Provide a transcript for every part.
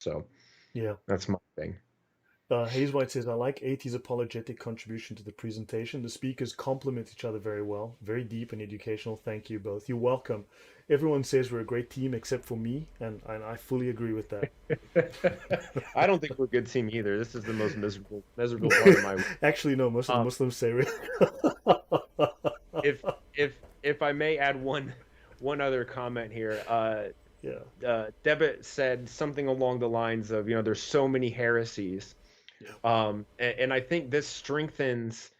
So Yeah. that's my thing. Hayes White says, I like AT's apologetic contribution to the presentation. The speakers complement each other very well. Very deep and educational. Thank you both. You're welcome. Everyone says we're a great team except for me, and I fully agree with that. I don't think we're a good team either. This is the most miserable part of my week. Actually, no, most of the Um, Muslims say we if if I may add one other comment here, Yeah. Devitt said something along the lines of, there's so many heresies, Yeah. and I think this strengthens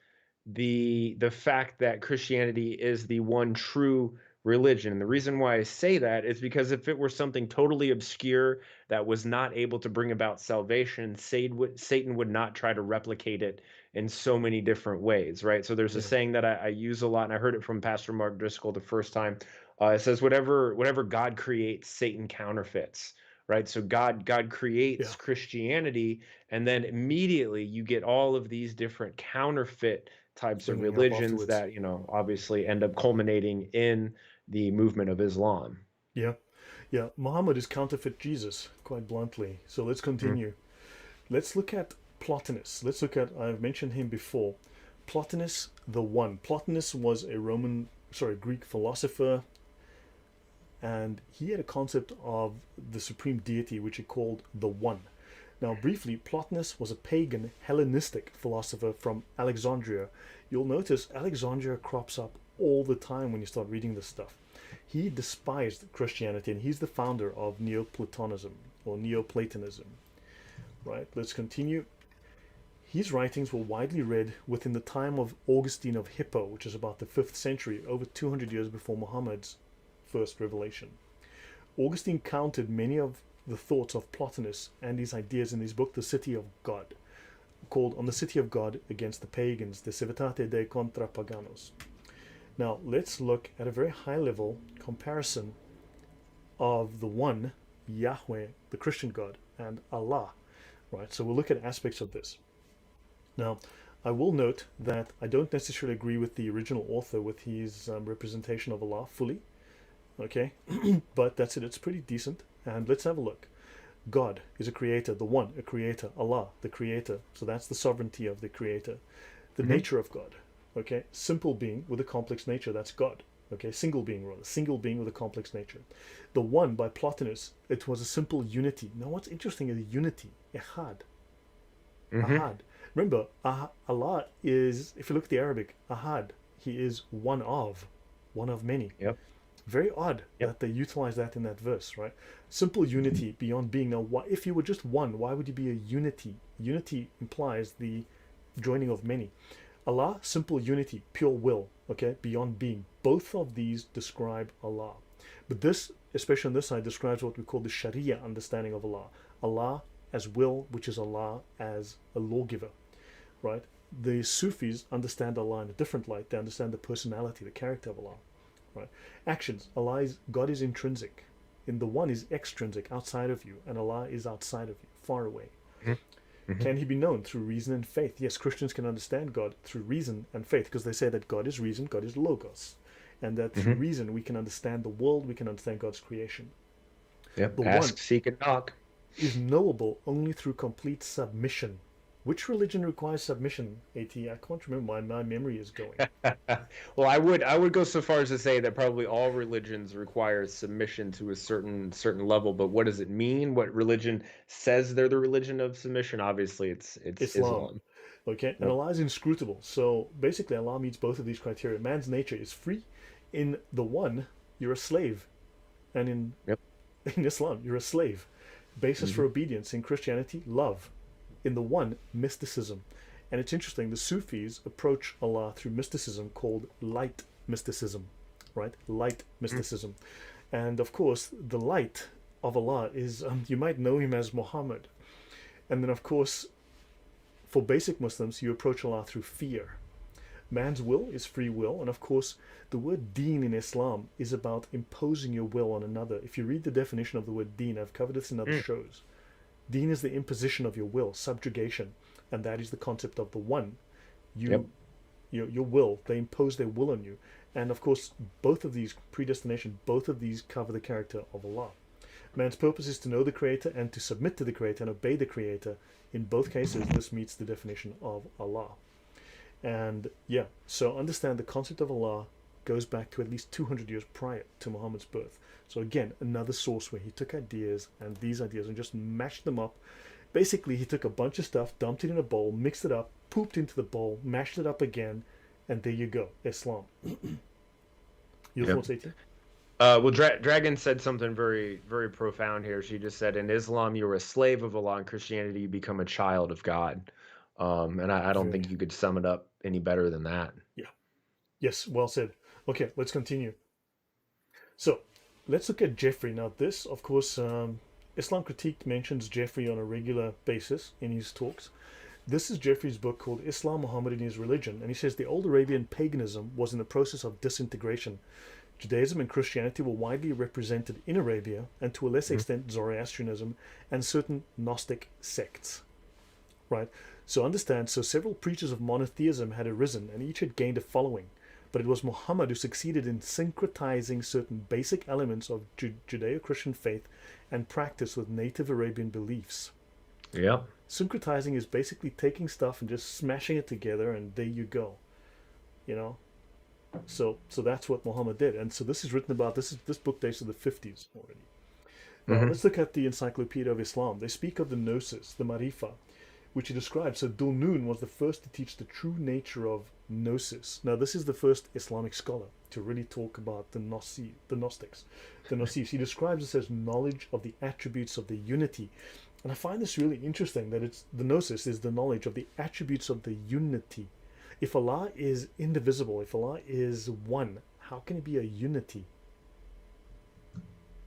the fact that Christianity is the one true religion. And the reason why I say that is because if it were something totally obscure that was not able to bring about salvation, Satan would not try to replicate it in so many different ways, right? So there's a Yeah. saying that I use a lot, and I heard it from Pastor Mark Driscoll the first time. It says, "Whatever God creates, Satan counterfeits." Right, so God Yeah. creates Christianity, and then immediately you get all of these different counterfeit types of Springing up religions afterwards. that obviously end up culminating in the movement of Islam. Yeah. Yeah. Muhammad is counterfeit Jesus, quite bluntly. So let's continue. Let's look at Plotinus. Let's look at, I've mentioned him before. Plotinus the One. Plotinus was a Greek philosopher, and he had a concept of the supreme deity, which he called the One. Now, briefly, Plotinus was a pagan Hellenistic philosopher from Alexandria. You'll notice Alexandria crops up all the time when you start reading this stuff. He despised Christianity, and he's the founder of Neoplatonism or Neoplatonism. Right, let's continue. His writings were widely read within the time of Augustine of Hippo, which is about the 5th century, over 200 years before Muhammad's first revelation. Augustine countered many of the thoughts of Plotinus and his ideas in his book, The City of God, called On the City of God Against the Pagans, De Civitate de Contra Paganos. Now, let's look at a very high level comparison of the one, Yahweh, the Christian God, and Allah. Right, so we'll look at aspects of this. Now, I will note that I don't necessarily agree with the original author with his representation of Allah fully. Okay, but that's it. It's pretty decent. And let's have a look. God is a creator, the one, a creator. Allah, the creator. So that's the sovereignty of the creator. The Mm-hmm. nature of God. Okay, simple being with a complex nature. That's God. Okay, single being rather. Single being with a complex nature. The one by Plotinus, it was a simple unity. Now, what's interesting is unity. Ehad. Mm-hmm. Ahad. Remember, Allah is, if you look at the Arabic, Ahad, he is one of many. Yep. Very odd Yep. that they utilize that in that verse, right? Simple unity beyond being. Now, if you were just one, why would you be a unity? Unity implies the joining of many. Allah, simple unity, pure will, okay, beyond being. Both of these describe Allah. But this, especially on this side, describes what we call the Sharia understanding of Allah. Allah as will, which is Allah as a lawgiver, right? The Sufis understand Allah in a different light. They understand the personality, the character of Allah, right? Actions, God is intrinsic. In the one is extrinsic, outside of you, and Allah is outside of you, far away. Mm-hmm. Mm-hmm. Can he be known through reason and faith? Yes, Christians can understand God through reason and faith because they say that God is reason, God is logos, and that through Mm-hmm. reason we can understand the world, we can understand God's creation. Yep. The one Ask, seek, and knock. is knowable only through complete submission. Which religion requires submission, AT? I can't remember. My memory is going. Well, I would go so far as to say that probably all religions require submission to a certain level, but what does it mean? What religion says they're the religion of submission? Obviously, it's Islam. Islam. Okay, and Yep. Allah is inscrutable. So basically, Allah meets both of these criteria. Man's nature is free. In the one, you're a slave, and in Yep. in Islam, you're a slave. Basis Hmm. for obedience in Christianity, love. In the one, mysticism. And it's interesting, the Sufis approach Allah through mysticism called light mysticism, right? Light mysticism. And of course, the light of Allah is, you might know him as Muhammad. And then, of course, for basic Muslims, you approach Allah through fear. Man's will is free will, and of course, the word deen in Islam is about imposing your will on another. If you read the definition of the word deen, I've covered this in other Mm. shows. Deen is the imposition of your will, subjugation, and that is the concept of the one. Yep. You, your will, they impose their will on you, and of course, both of these predestination, both of these cover the character of Allah. Man's purpose is to know the Creator and to submit to the Creator and obey the Creator. In both cases, this meets the definition of Allah. And yeah, so understand the concept of Allah goes back to at least 200 years prior to Muhammad's birth. So again, another source where he took ideas and these ideas and just mashed them up. Basically, he took a bunch of stuff, dumped it in a bowl, mixed it up, pooped into the bowl, mashed it up again, and there you go, Islam. Your Yep. thoughts, 18? Well, Dragon said something very, very profound here. She just said, "In Islam, you're a slave of Allah. In Christianity, you become a child of God." And I don't Very, think you could sum it up any better than that. yeah. Yes, well said. Okay, let's continue. So, let's look at Jeffrey. Now, this, of course, Islam Critique mentions Jeffrey on a regular basis in his talks. This is Jeffrey's book called Islam, Muhammad and His Religion. And he says the old Arabian paganism was in the process of disintegration. Judaism and Christianity were widely represented in Arabia, and to a lesser Mhm. extent, Zoroastrianism and certain Gnostic sects. Right? So understand, so several preachers of monotheism had arisen, and each had gained a following. But it was Muhammad who succeeded in syncretizing certain basic elements of Judeo Christian faith and practice with native Arabian beliefs. Yeah. Syncretizing is basically taking stuff and just smashing it together, and there you go. You know? So that's what Muhammad did. And so this is written about, this book dates to the 50s already. Now Hmm. let's look at the Encyclopedia of Islam. They speak of the Gnosis, the Marifa, which he describes. So Dulnun was the first to teach the true nature of Gnosis. Now this is the first Islamic scholar to really talk about the Gnostics. The Gnosis. He describes this as knowledge of the attributes of the unity. And I find this really interesting that it's the Gnosis is the knowledge of the attributes of the unity. If Allah is indivisible, if Allah is one, how can it be a unity?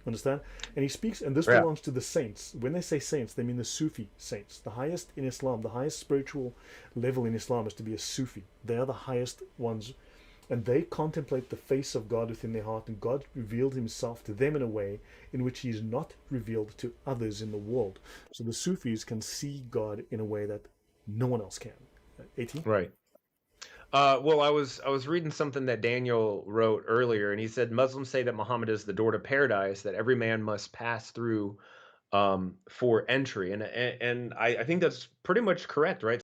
Understand? And he speaks, and this Yeah. belongs to the saints. When they say saints, they mean the Sufi saints. The highest in Islam, the highest spiritual level in Islam is to be a Sufi. They are the highest ones. And they contemplate the face of God within their heart, and God revealed himself to them in a way in which he is not revealed to others in the world. So the Sufis can see God in a way that no one else can. 18? Right. Well, I was reading something that Daniel wrote earlier, and he said Muslims say that Muhammad is the door to paradise that every man must pass through for entry, and I think that's pretty much correct, right?